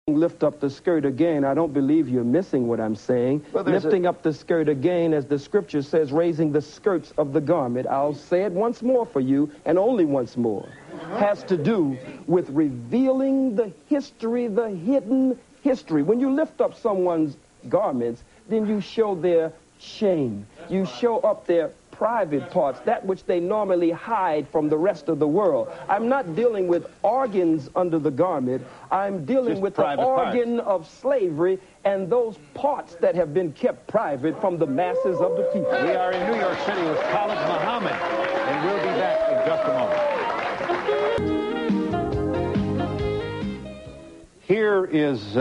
Lift up the skirt again. I don't believe you're missing what I'm saying. Well, lifting up the skirt again, as the scripture says, raising the skirts of the garment. I'll say it once more for you, and only once more. Has to do with revealing the history, the hidden history. When you lift up someone's garments, then you show their shame. You show up their private parts, that which they normally hide from the rest of the world. I'm not dealing with organs under the garment. I'm dealing Just with the organ of slavery and those parts that have been kept private from the masses of the people. We are in New York City with Khalid Muhammed, and we'll be back in just a moment. Here is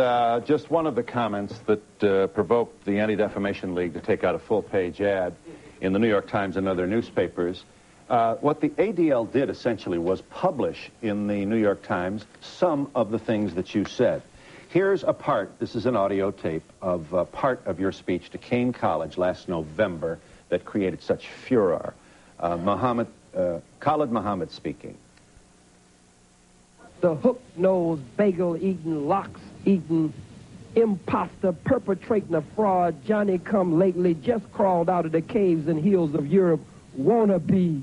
just one of the comments that provoked the Anti-Defamation League to take out a full-page ad in the New York Times and other newspapers. What the ADL did essentially was publish in the New York Times some of the things that you said. Here's a part, this is an audio tape, of part of your speech to Kane College last November that created such furor. Khalid Muhammed speaking. The hook-nosed, bagel-eating, locks-eating, imposter perpetrating a fraud, Johnny-come-lately, just crawled out of the caves and hills of Europe, wanna be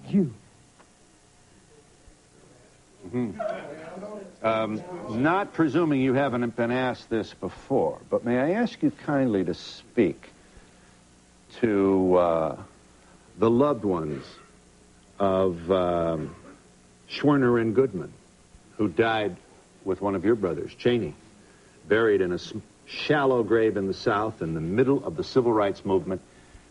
you. Not presuming you haven't been asked this before, but may I ask you kindly to speak to the loved ones of Schwerner and Goodman, who died with one of your brothers, Cheney, buried in a shallow grave in the South in the middle of the Civil Rights Movement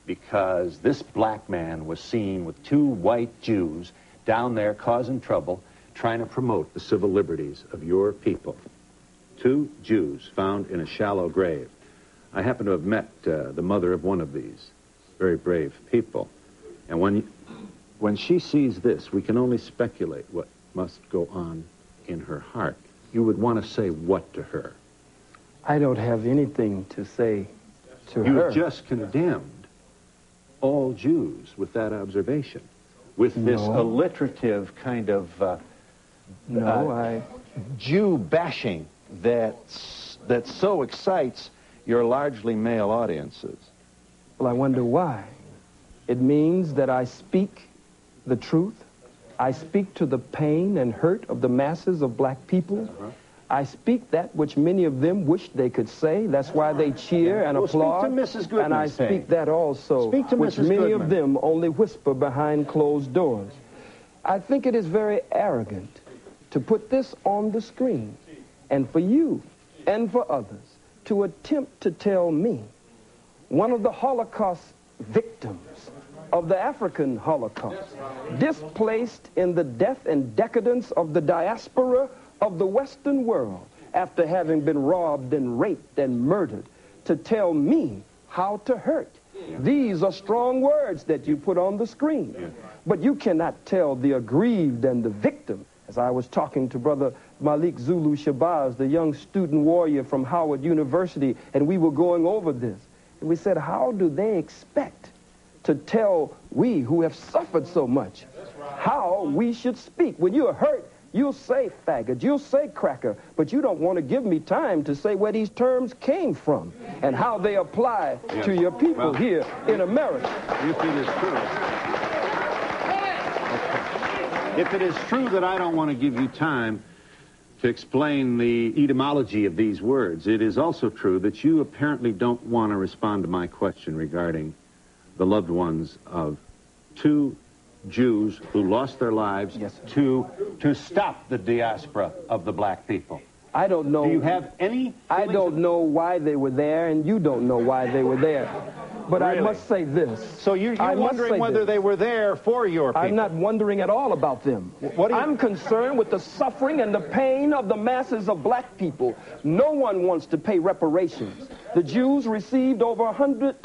because this black man was seen with two white Jews down there causing trouble, trying to promote the civil liberties of your people. Two Jews found in a shallow grave. I happen to have met the mother of one of these very brave people. And when she sees this, we can only speculate what must go on in her heart. You would want to say what to her? I don't have anything to say to her. You just condemned all Jews with that observation, with this alliterative kind of Jew bashing that so excites your largely male audiences. Well, I wonder why. It means that I speak the truth. I speak to the pain and hurt of the masses of black people. I speak that which many of them wish they could say. That's why they cheer and applaud. Speak to Mrs. Goodman, and I speak that also, which many of them only whisper behind closed doors. I think it is very arrogant to put this on the screen, and for you and for others to attempt to tell me, one of the Holocaust victims of the African Holocaust, displaced in the death and decadence of the diaspora of the Western world after having been robbed and raped and murdered, to tell me how to hurt. These are strong words that you put on the screen. But you cannot tell the aggrieved and the victim, as I was talking to Brother Malik Zulu Shabazz, the young student warrior from Howard University, and we were going over this. And we said, how do they expect to tell we who have suffered so much how we should speak? When you're hurt, you'll say faggot, you'll say cracker, but you don't want to give me time to say where these terms came from and how they apply to your people here in America. If it is true. If it is true that I don't want to give you time to explain the etymology of these words, it is also true that you apparently don't want to respond to my question regarding the loved ones of two Jews who lost their lives to stop the diaspora of the black people. I don't know. Do you have any? I don't know why they were there, and you don't know why they were there. But really? I must say this. So you're wondering whether they were there for your people? I'm not wondering at all about them. I'm concerned with the suffering and the pain of the masses of black people. No one wants to pay reparations. The Jews received over $100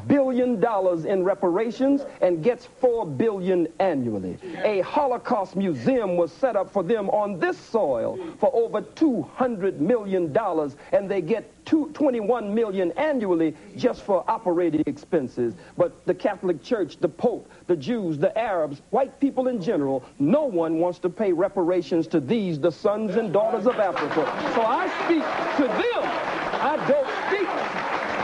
billion in reparations and gets $4 billion annually. A Holocaust museum was set up for them on this soil for over $200 million, and they get $21 million annually just for operating expenses. But the Catholic Church, the Pope, the Jews, the Arabs, white people in general, no one wants to pay reparations to these, the sons and daughters of Africa. So I speak to them.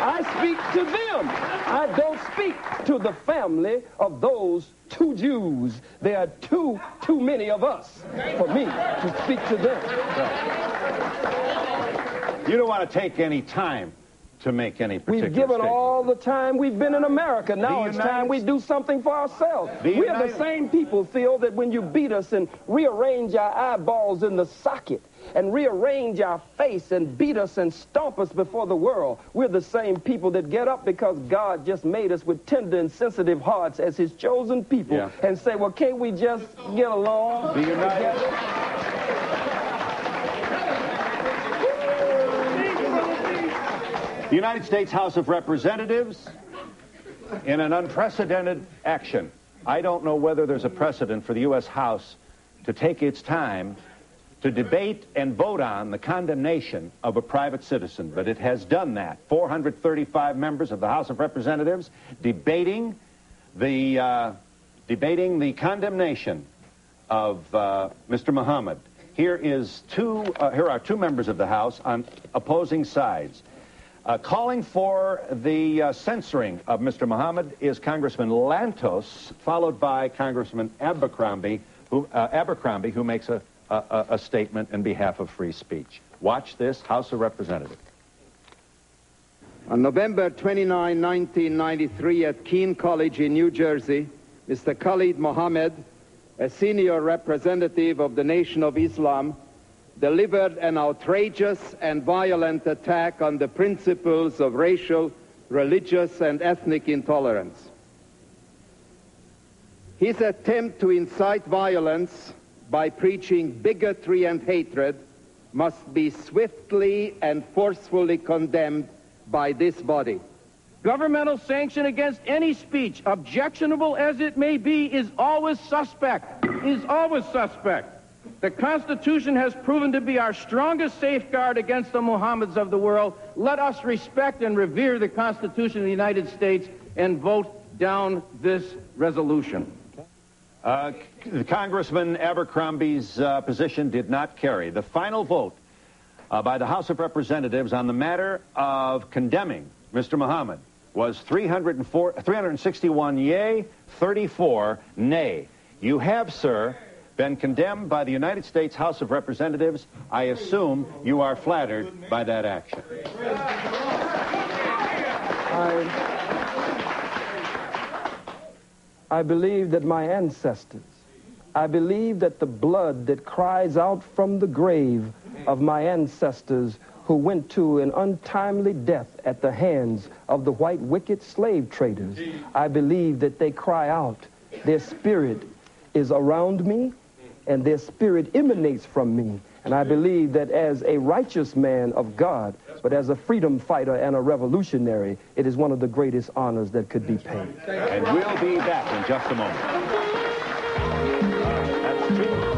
I speak to them. I don't speak to the family of those two Jews. There are too many of us for me to speak to them. You don't want to take any time to make any particular We've given statement. all the time we've been in America. Now it's time we do something for ourselves. We are the same people, Phil, that when you beat us and rearrange our eyeballs in the socket and rearrange our face and beat us and stomp us before the world, we're the same people that get up because God just made us with tender and sensitive hearts as his chosen people and say, well, can't we just get along? Be united. The United States House of Representatives, in an unprecedented action. I don't know whether there's a precedent for the U.S. House to take its time to debate and vote on the condemnation of a private citizen, but it has done that. 435 members of the House of Representatives debating the condemnation of Mr. Muhammad. Here are two members of the House on opposing sides. Calling for the censoring of Mr. Muhammad is Congressman Lantos, followed by Congressman Abercrombie, who makes a statement in behalf of free speech. Watch this, House of Representatives. On November 29, 1993, at Keene College in New Jersey, Mr. Khalid Muhammed, a senior representative of the Nation of Islam, delivered an outrageous and violent attack on the principles of racial, religious, and ethnic intolerance. His attempt to incite violence by preaching bigotry and hatred must be swiftly and forcefully condemned by this body. Governmental sanction against any speech, objectionable as it may be, is always suspect. The Constitution has proven to be our strongest safeguard against the Mohammeds of the world. Let us respect and revere the Constitution of the United States and vote down this resolution. Congressman Abercrombie's position did not carry. The final vote by the House of Representatives on the matter of condemning Mr. Muhammad was 361 yea, 34 nay. You have, sir, been condemned by the United States House of Representatives. I assume you are flattered by that action. I believe that my ancestors, I believe that the blood that cries out from the grave of my ancestors who went to an untimely death at the hands of the white wicked slave traders, I believe that they cry out. Their spirit is around me, and their spirit emanates from me. And I believe that as a righteous man of God, but as a freedom fighter and a revolutionary, it is one of the greatest honors that could be paid. And we'll be back in just a moment. That's true.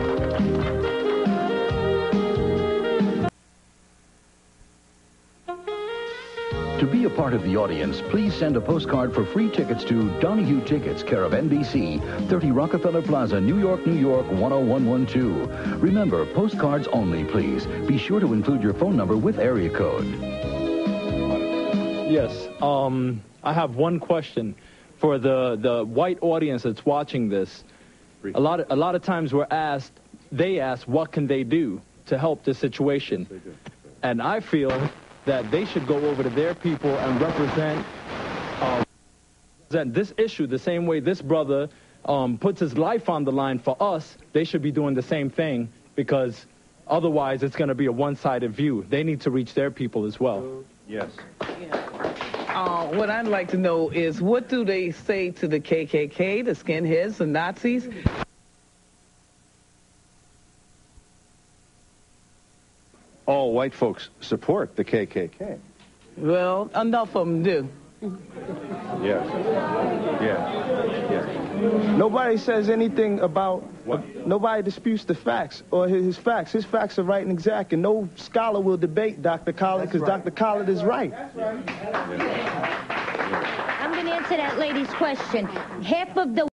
To be a part of the audience, please send a postcard for free tickets to Donahue Tickets, care of NBC, 30 Rockefeller Plaza, New York, New York, 10112. Remember, postcards only, please. Be sure to include your phone number with area code. Yes, I have one question for the white audience that's watching this. A lot of times they ask, what can they do to help this situation? And I feel that they should go over to their people and represent this issue the same way this brother puts his life on the line for us. They should be doing the same thing, because otherwise it's going to be a one-sided view. They need to reach their people as well. Yes. What I'd like to know is, what do they say to the KKK, the skinheads, the Nazis? All white folks support the KKK. Well, enough of them do. Yes. Yes. Nobody says anything about, nobody disputes the facts or his facts. His facts are right and exact, and no scholar will debate Dr. Khalid because Dr. Khalid is right. I'm going to answer that lady's question. Half of the